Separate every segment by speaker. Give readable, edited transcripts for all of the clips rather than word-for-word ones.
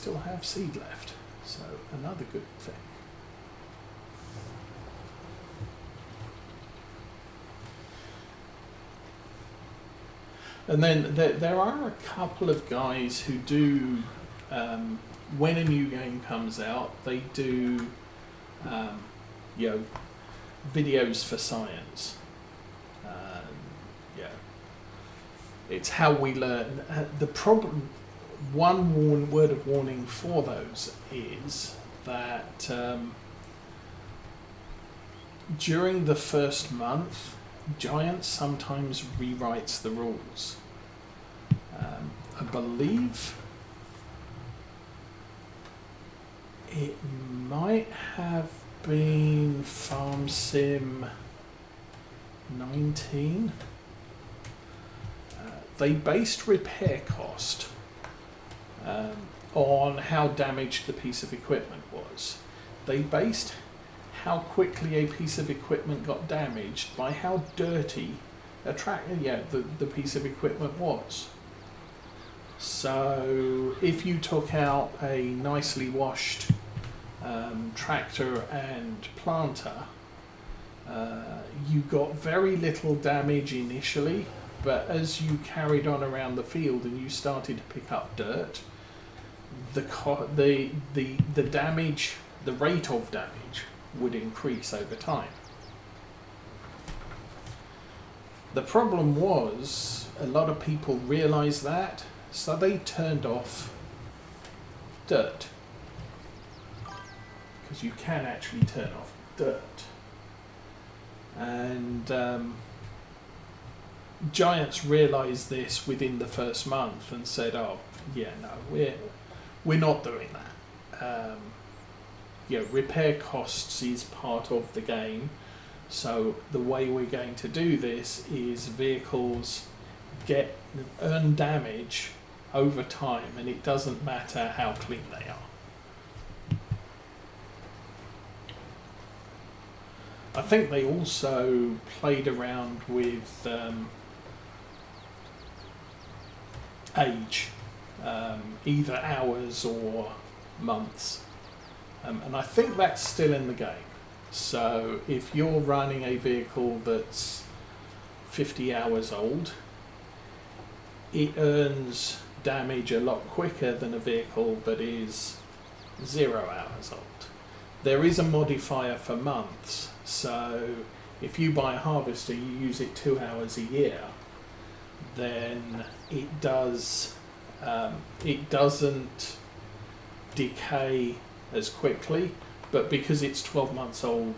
Speaker 1: still have seed left, so another good thing. And then there are a couple of guys who do, when a new game comes out, they do, you know, videos for science. Yeah, it's how we learn. The problem, word of warning for those is that during the first month, Giant sometimes rewrites the rules. I believe it might have been Farm Sim 19. They based repair cost on how damaged the piece of equipment was. They based how quickly a piece of equipment got damaged by how dirty the piece of equipment was. So if you took out a nicely washed tractor and planter, you got very little damage initially, but as you carried on around the field and you started to pick up dirt, the damage, the rate of damage would increase over time. The problem was a lot of people realized that, so they turned off dirt, because you can actually turn off dirt. And Giants realized this within the first month and said, "Oh, yeah, no, we're not doing that." Repair costs is part of the game, so the way we're going to do this is vehicles earn damage over time, and it doesn't matter how clean they are. I think they also played around with age, either hours or months. And I think that's still in the game. So if you're running a vehicle that's 50 hours old, it earns damage a lot quicker than a vehicle that is 0 hours old. There is a modifier for months, so if you buy a harvester, you use it 2 hours a year, then it doesn't decay as quickly, but because it's 12 months old,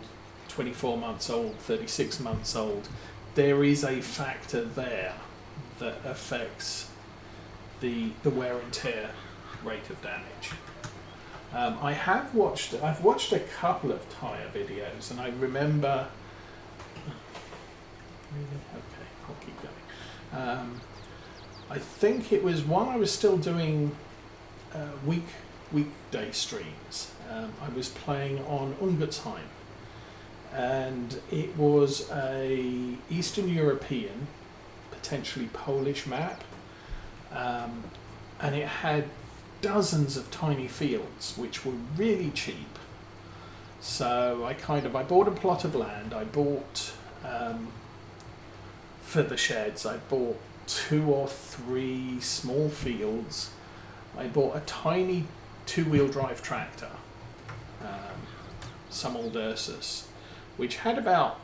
Speaker 1: 24 months old, 36 months old, there is a factor there that affects the wear and tear rate of damage. I've watched a couple of tyre videos, and I remember. Okay, I'll keep going. I think it was one I was still doing weekday streams. I was playing on Ungersheim, and it was a Eastern European, potentially Polish map, and it had dozens of tiny fields which were really cheap. So I bought a plot of land. I bought for the sheds, I bought 2 or 3 small fields. I bought a tiny 2-wheel drive tractor, some old Ursus, which had about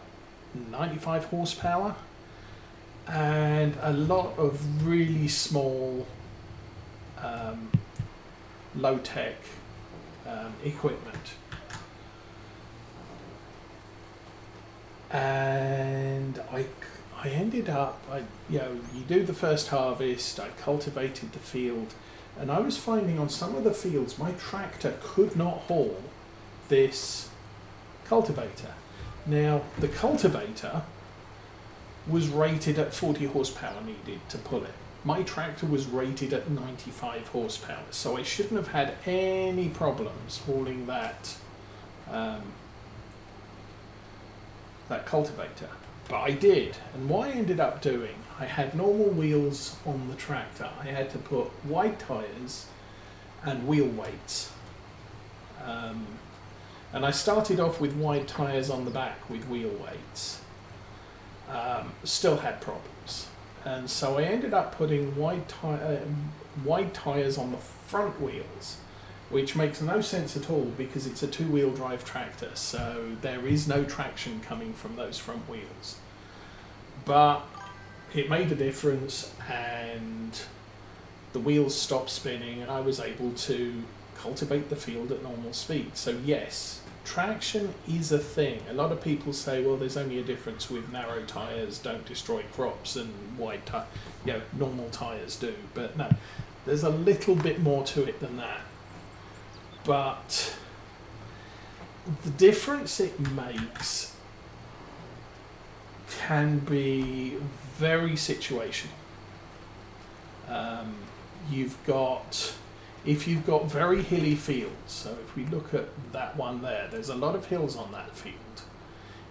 Speaker 1: 95 horsepower, and a lot of really small low-tech equipment. And I ended up, you do the first harvest, I cultivated the field, and I was finding on some of the fields my tractor could not haul this cultivator. Now, the cultivator was rated at 40 horsepower needed to pull it. My tractor was rated at 95 horsepower, so I shouldn't have had any problems hauling that cultivator. But I did, and what I ended up doing, I had normal wheels on the tractor. I had to put wide tyres and wheel weights. And I started off with wide tyres on the back with wheel weights. Still had problems. And so I ended up putting wide tyres on the front wheels, which makes no sense at all because it's a two-wheel drive tractor, so there is no traction coming from those front wheels. But it made a difference, and the wheels stopped spinning, and I was able to cultivate the field at normal speed. So yes, traction is a thing. A lot of people say, well, there's only a difference with narrow tyres don't destroy crops and normal tyres do. But no, there's a little bit more to it than that. But the difference it makes can be very situational. If you've got very hilly fields, so if we look at that one there's a lot of hills on that field.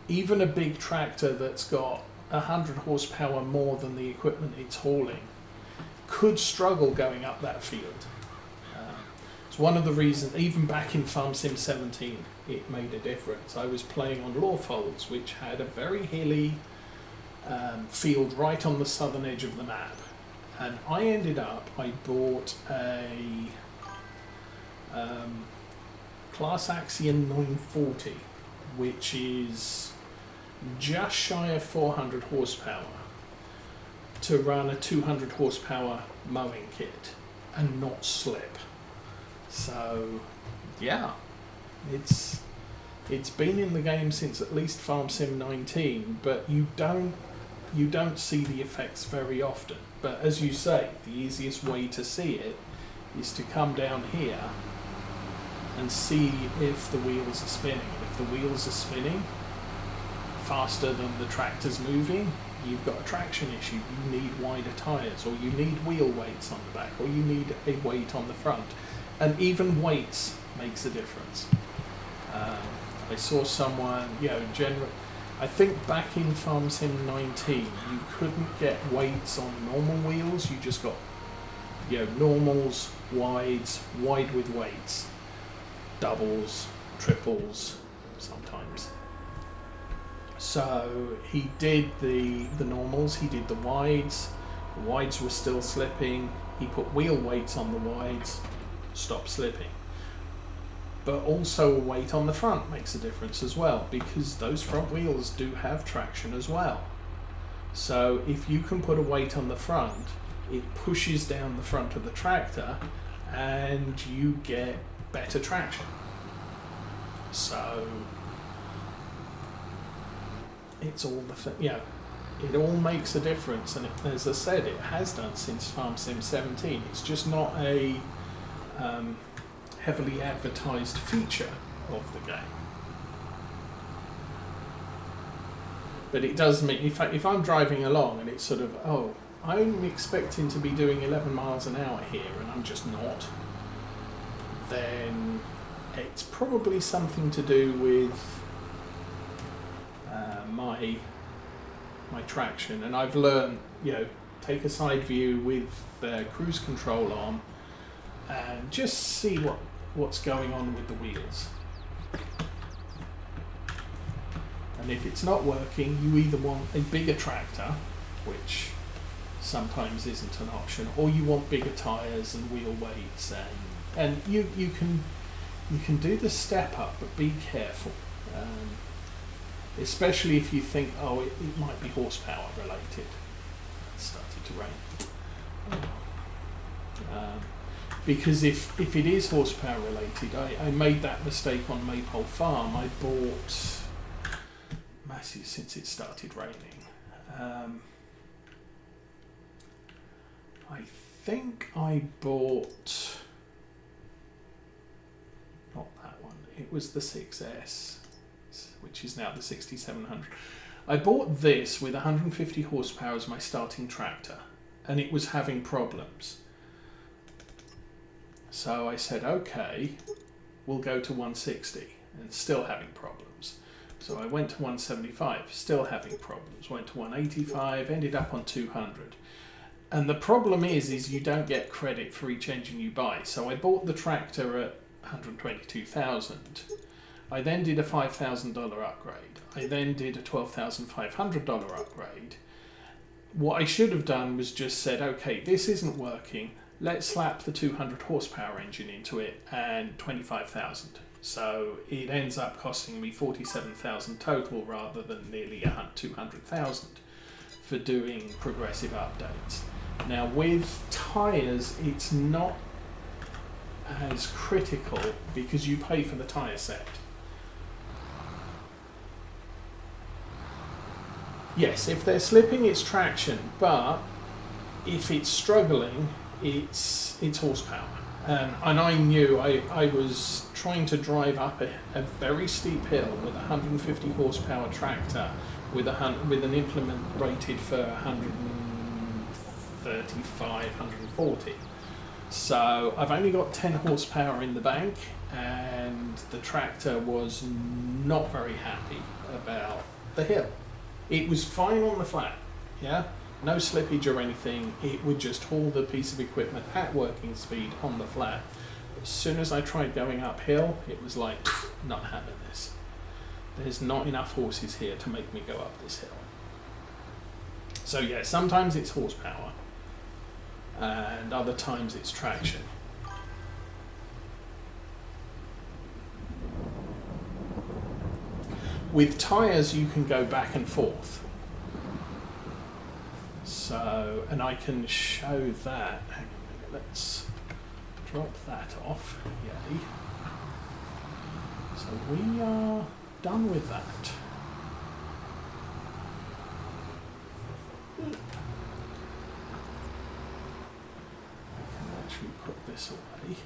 Speaker 1: Even a big tractor that's got 100 horsepower more than the equipment it's hauling could struggle going up that field. It's one of the reasons, even back in Ep77e, it made a difference. I was playing on Lawfolds, which had a very hilly field right on the southern edge of the map. And I bought a Class Axion 940, which is just shy of 400 horsepower, to run a 200 horsepower mowing kit and not slip. So yeah, it's been in the game since at least Farm Sim 19, but you don't see the effects very often. But as you say, the easiest way to see it is to come down here and see if the wheels are spinning. If the wheels are spinning faster than the tractor's moving, you've got a traction issue. You need wider tyres, or you need wheel weights on the back, or you need a weight on the front. And even weights makes a difference. I saw someone, I think back in Farm Sim 19, you couldn't get weights on normal wheels. You just got, normals, wides, wide with weights, doubles, triples, sometimes. So he did the normals, he did the wides. The wides were still slipping. He put wheel weights on the wides, stopped slipping. But also a weight on the front makes a difference as well, because those front wheels do have traction as well. So if you can put a weight on the front, it pushes down the front of the tractor and you get better traction. So it's all it all makes a difference, and as I said, it has done since Farm Sim 17. It's just not a heavily advertised feature of the game. But it does mean, if I'm driving along and it's sort of, I'm expecting to be doing 11 miles an hour here and I'm just not, then it's probably something to do with my traction. And I've learned, take a side view with the cruise control on and just see what's going on with the wheels. And if it's not working, you either want a bigger tractor, which sometimes isn't an option, or you want bigger tyres and wheel weights, and you can do the step up, but be careful, especially if you think, it might be horsepower related. It started to rain. Because if it is horsepower related, I made that mistake on Maypole Farm. I bought massive since it started raining. I think I bought, not that one, it was the 6S, which is now the 6700. I bought this with 150 horsepower as my starting tractor, and it was having problems. So I said, okay, we'll go to 160, and still having problems. So I went to 175, still having problems. Went to 185, ended up on 200. And the problem is you don't get credit for each engine you buy. So I bought the tractor at $122,000. I then did a $5,000 upgrade. I then did a $12,500 upgrade. What I should have done was just said, okay, this isn't working. Let's slap the 200 horsepower engine into it and 25,000. So it ends up costing me 47,000 total rather than nearly 200,000 for doing progressive updates. Now with tyres, it's not as critical because you pay for the tyre set. Yes, if they're slipping, it's traction, but if it's struggling, it's horsepower. And I knew I was trying to drive up a very steep hill with a 150 horsepower tractor with an implement rated for 135, 140. So I've only got 10 horsepower in the bank, and the tractor was not very happy about the hill. It was fine on the flat, yeah? No slippage or anything. It would just haul the piece of equipment at working speed on the flat. But as soon as I tried going uphill, it was like, not having this. There's not enough horses here to make me go up this hill. So yeah, sometimes it's horsepower, and other times it's traction. With tyres, you can go back and forth. So, and I can show that. Hang on a minute, let's drop that off. Yay. So we are done with that. I can actually put this away.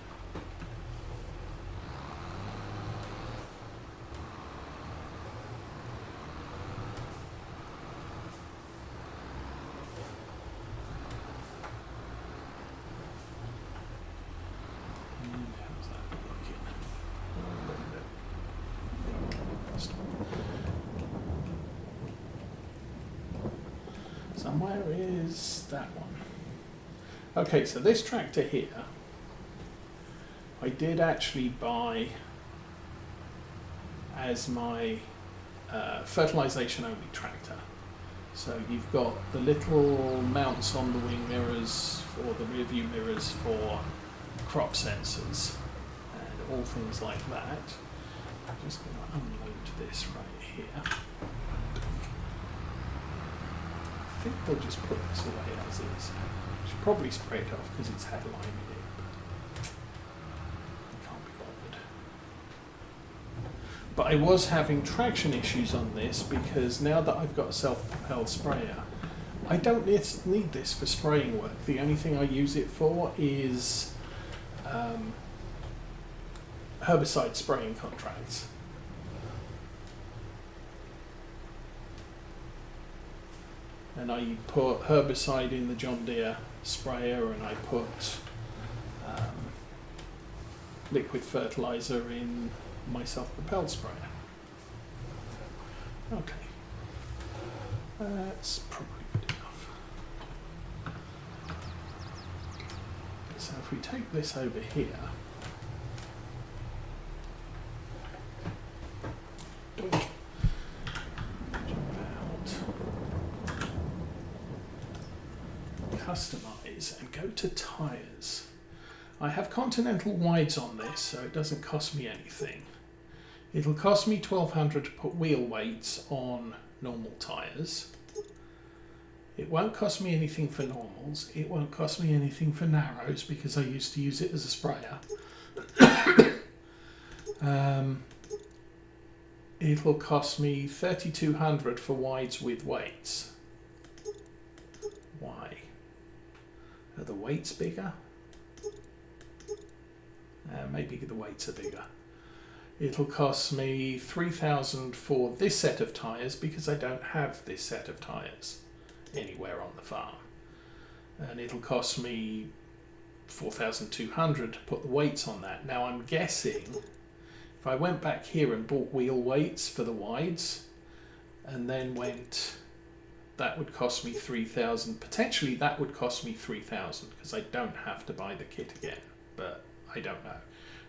Speaker 1: Somewhere is that one. Okay, so this tractor here, I did actually buy as my fertilisation only tractor. So you've got the little mounts on the wing mirrors or the rear view mirrors for crop sensors and all things like that. I'm just going to unload this right here. I think they'll just put this away as is. Should probably spray it off because it's had lime in it, but I can't be bothered. But I was having traction issues on this because now that I've got a self-propelled sprayer, I don't need this for spraying work. The only thing I use it for is herbicide spraying contracts. And I put herbicide in the John Deere sprayer, and I put liquid fertilizer in my self-propelled sprayer. Okay, that's probably good enough. So if we take this over here, doink. Customize and go to tyres. I have Continental wides on this, so it doesn't cost me anything. It'll cost me $1,200 to put wheel weights on normal tyres. It won't cost me anything for normals. It won't cost me anything for narrows because I used to use it as a sprayer. It'll cost me $3,200 for wides with weights. Why? Are the weights bigger? Maybe the weights are bigger. It'll cost me $3,000 for this set of tyres because I don't have this set of tyres anywhere on the farm. And it'll cost me $4,200 to put the weights on that. Now I'm guessing if I went back here and bought wheel weights for the wides and then went that would cost me 3,000. Potentially that would cost me 3,000 because I don't have to buy the kit again, but I don't know.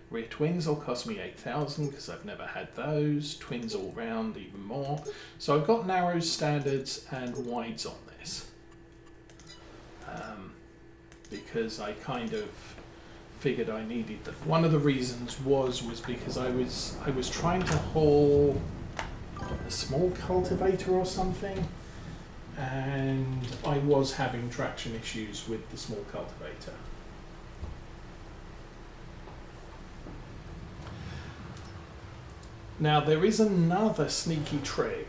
Speaker 1: Rear twins will cost me 8,000 because I've never had those. Twins all round even more. So I've got narrows, standards and wides on this. Because I kind of figured I needed them. One of the reasons was because I was trying to haul a small cultivator or something, and I was having traction issues with the small cultivator. Now there is another sneaky trick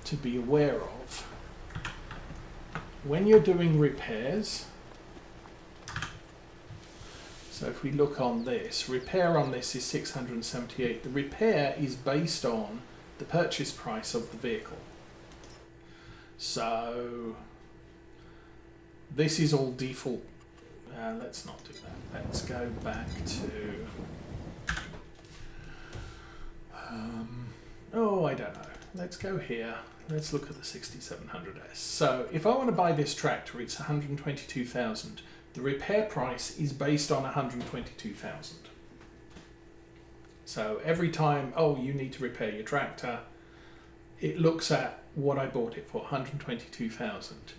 Speaker 1: to be aware of. When you're doing repairs, so if we look on this, repair on this is 678. The repair is based on the purchase price of the vehicle. So this is all default. Let's not do that. Let's go back to... oh, I don't know. Let's go here. Let's look at the 6700S. So if I want to buy this tractor, it's 122,000. The repair price is based on 122,000. So every time, oh, you need to repair your tractor, it looks at what I bought it for, 122,000.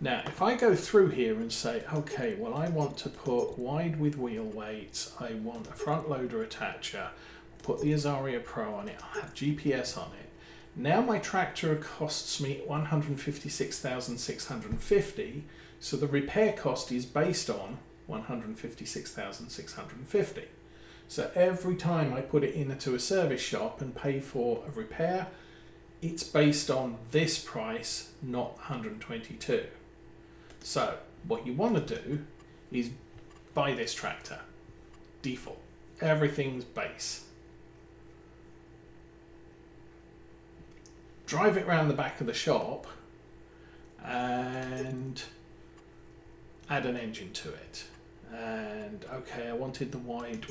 Speaker 1: Now, if I go through here and say, okay, well, I want to put wide with wheel weights, I want a front loader attacher, put the Azaria Pro on it, I'll have GPS on it. Now my tractor costs me 156,650, so the repair cost is based on 156,650. So every time I put it into a service shop and pay for a repair, it's based on this price, not 122. So what you want to do is buy this tractor, default, everything's base. Drive it around the back of the shop and add an engine to it. And okay, I wanted the wide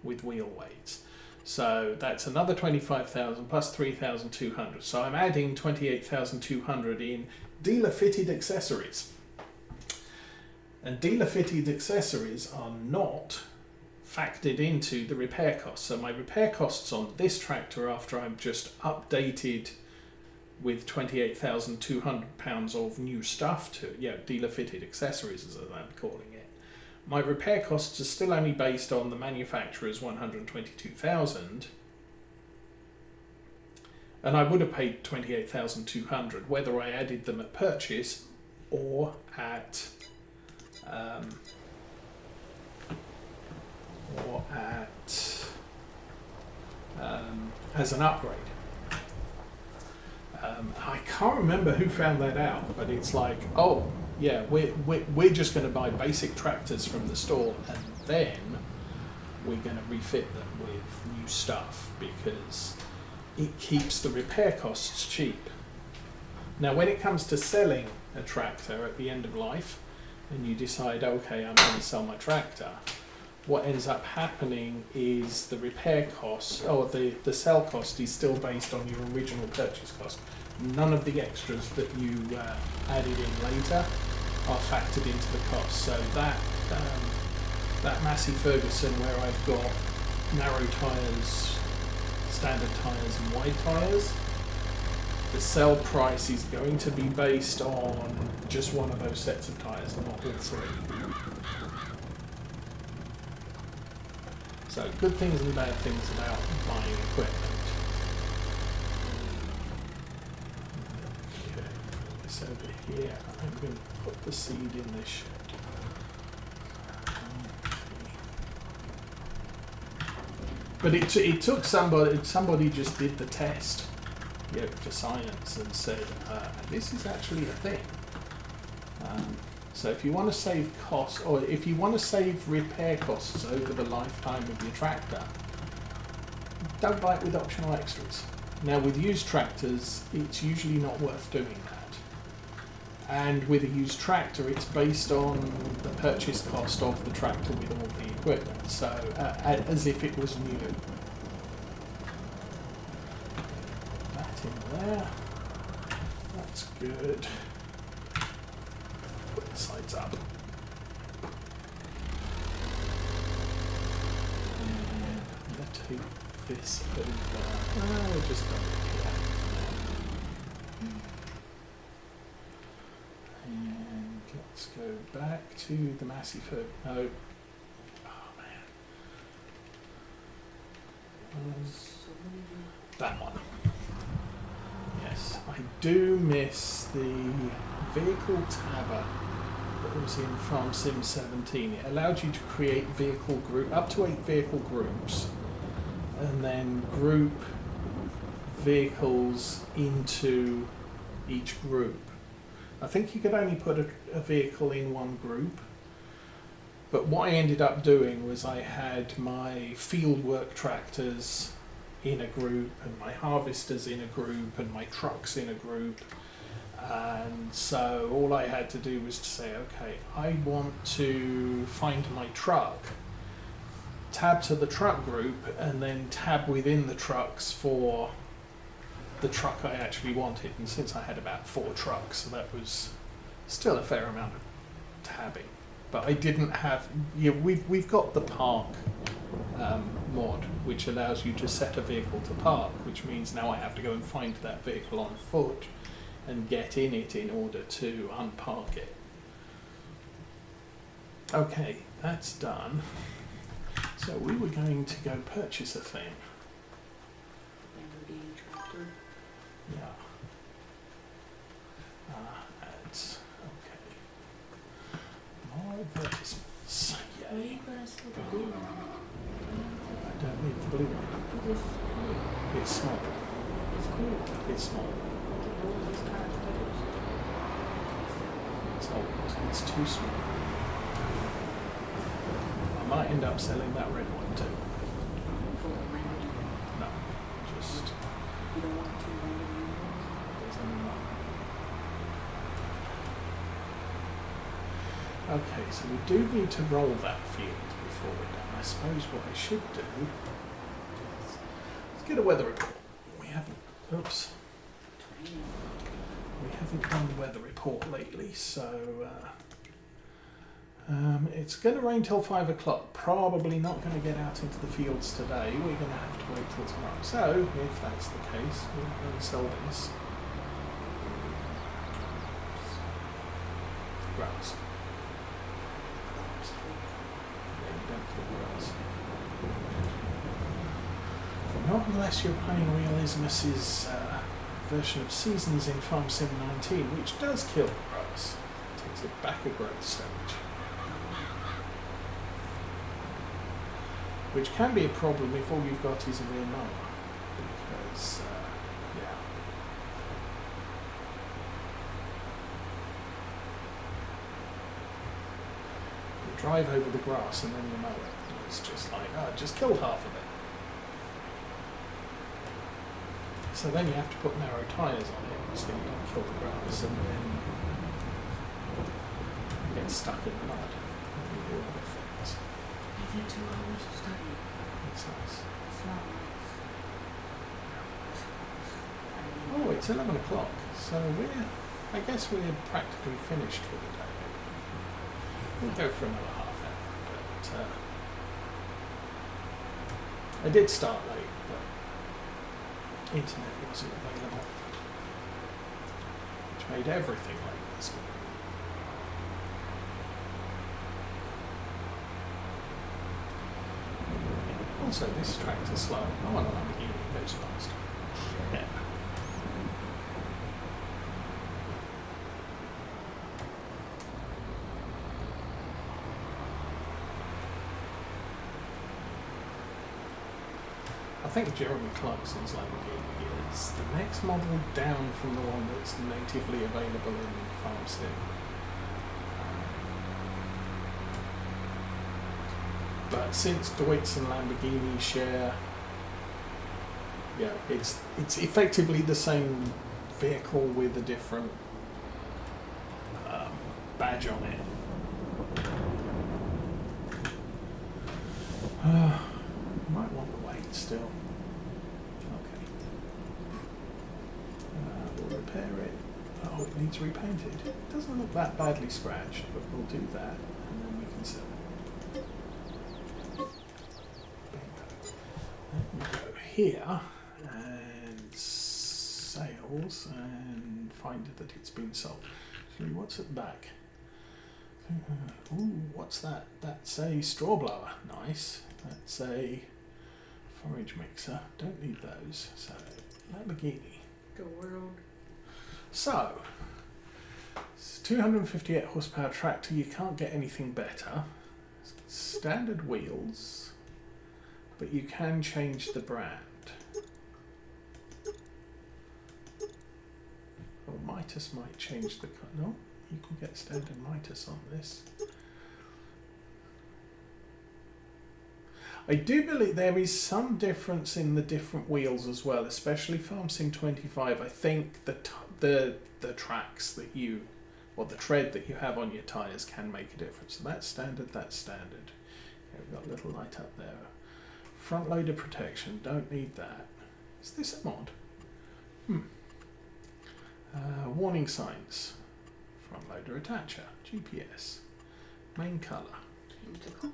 Speaker 1: with wheel weights. So that's another 25,000 plus 3,200. So I'm adding 28,200 in dealer fitted accessories. And dealer fitted accessories are not factored into the repair costs. So my repair costs on this tractor, after I've just updated with £28,200 of new stuff to, dealer fitted accessories as I'm calling it, my repair costs are still only based on the manufacturer's 122,000, and I would have paid 28,200 whether I added them at purchase or at as an upgrade. I can't remember who found that out, but it's like, oh yeah, we're just going to buy basic tractors from the store and then we're going to refit them with new stuff because it keeps the repair costs cheap. Now when it comes to selling a tractor at the end of life and you decide, okay, I'm going to sell my tractor, what ends up happening is the repair cost, or the sell cost is still based on your original purchase cost. None of the extras that you added in later are factored into the cost. So that Massey Ferguson where I've got narrow tyres, standard tyres and wide tyres, the sell price is going to be based on just one of those sets of tyres, not all three. So good things and bad things about buying equipment. Okay, put this over here. I'm going to put the seed in this shed. But it took somebody just did the test, for science and said, this is actually a thing. So if you want to save costs, or if you want to save repair costs over the lifetime of your tractor, don't buy it with optional extras. Now with used tractors, it's usually not worth doing that. And with a used tractor, it's based on the purchase cost of the tractor with all the equipment, so as if it was new. That in there. That's good. Put the sides up. And let's take this over. We'll just go here. And let's go back to the massive hood. No. Oh man. That one. Yes, I do miss the vehicle tabber that was in Farm Sim 17. It allowed you to create vehicle group, up to 8 vehicle groups, and then group vehicles into each group. I think you could only put a vehicle in one group, but what I ended up doing was I had my fieldwork tractors in a group, and my harvesters in a group, and my trucks in a group. And so all I had to do was to say, okay, I want to find my truck, tab to the truck group, and then tab within the trucks for the truck I actually wanted. And since I had about 4 trucks, so that was still a fair amount of tabbing. But I didn't have, we've got the park mod, which allows you to set a vehicle to park, which means now I have to go and find that vehicle on foot and get in it in order to unpark it. Okay, that's done. So we were going to go purchase a thing.
Speaker 2: Lamborghini tractor.
Speaker 1: Yeah. Ads. Okay. More advertisements.
Speaker 2: Why are
Speaker 1: Yay.
Speaker 2: you gonna sell the blue one?
Speaker 1: I don't need the blue one.
Speaker 2: It is cool.
Speaker 1: It's small.
Speaker 2: It's cool.
Speaker 1: It's small.
Speaker 2: The blue one is kind of
Speaker 1: It's old. It's too small. I might end up selling that red one too.
Speaker 2: for a Lamborghini.
Speaker 1: No, just
Speaker 2: You don't want 2 Lamborghini ones?
Speaker 1: there's only one. Okay, so we do need to roll that field before we're done. I suppose what I should do is let's get a weather report. We haven't. Oops.
Speaker 2: Training.
Speaker 1: We haven't done the weather report lately, so it's going to rain till 5 o'clock. Probably not going to get out into the fields today. We're going to have to wait till tomorrow. So, if that's the case, we're going to sell this. Grass. Yeah, you don't kill grass. Not unless you're playing Realismus's version of Seasons in Farm Sim 19, which does kill the grass. Takes it back a growth stage. Which can be a problem if all you've got is a real mower. Because, yeah. You drive over the grass and then you mow it. And it's just like, oh, just killed half of it. So then you have to put narrow tyres on it so you don't kill the grass and then you get stuck in the mud and you do other things.
Speaker 2: I did 2 hours of study.
Speaker 1: It's nice.
Speaker 2: It's not nice.
Speaker 1: Oh, it's 11 o'clock, so I guess we're practically finished for the day. We'll go for another half hour, but I did start late, but internet wasn't available, which made everything late this morning. Also, this tractor's slow. I want a Lamborghini that goes fast. Yeah. I think Jeremy Clarkson's Lamborghini is the next model down from the one that's natively available in Farm Sim. But since Deutz and Lamborghini share, yeah, it's effectively the same vehicle with a different badge on it. Might want to wait still. Okay. We'll repair it. Oh, it needs repainted. It doesn't look that badly scratched, but we'll do that and then we can sell it. Bingo. Then we go here and sales and find that it's been sold. Actually, what's at the back? Ooh, what's that? That's a straw blower. Nice. That's a forage mixer. Don't need those. So, Lamborghini.
Speaker 2: The world.
Speaker 1: So, it's a 258 horsepower tractor. You can't get anything better. Standard wheels, but you can change the brand. Oh, Mitas might change the... No, you can get standard Mitas on this. I do believe there is some difference in the different wheels as well, especially Farm Sim 25. I think the tracks that you, or the tread that you have on your tyres can make a difference. So that's standard, that's standard. Okay, we've got a little light up there. Front loader protection, don't need that. Is this a mod? Warning signs. Front loader attacher, GPS. Main colour.
Speaker 2: Change the color.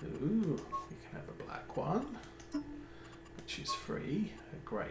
Speaker 1: Ooh, we can have a black one, which is free, a grey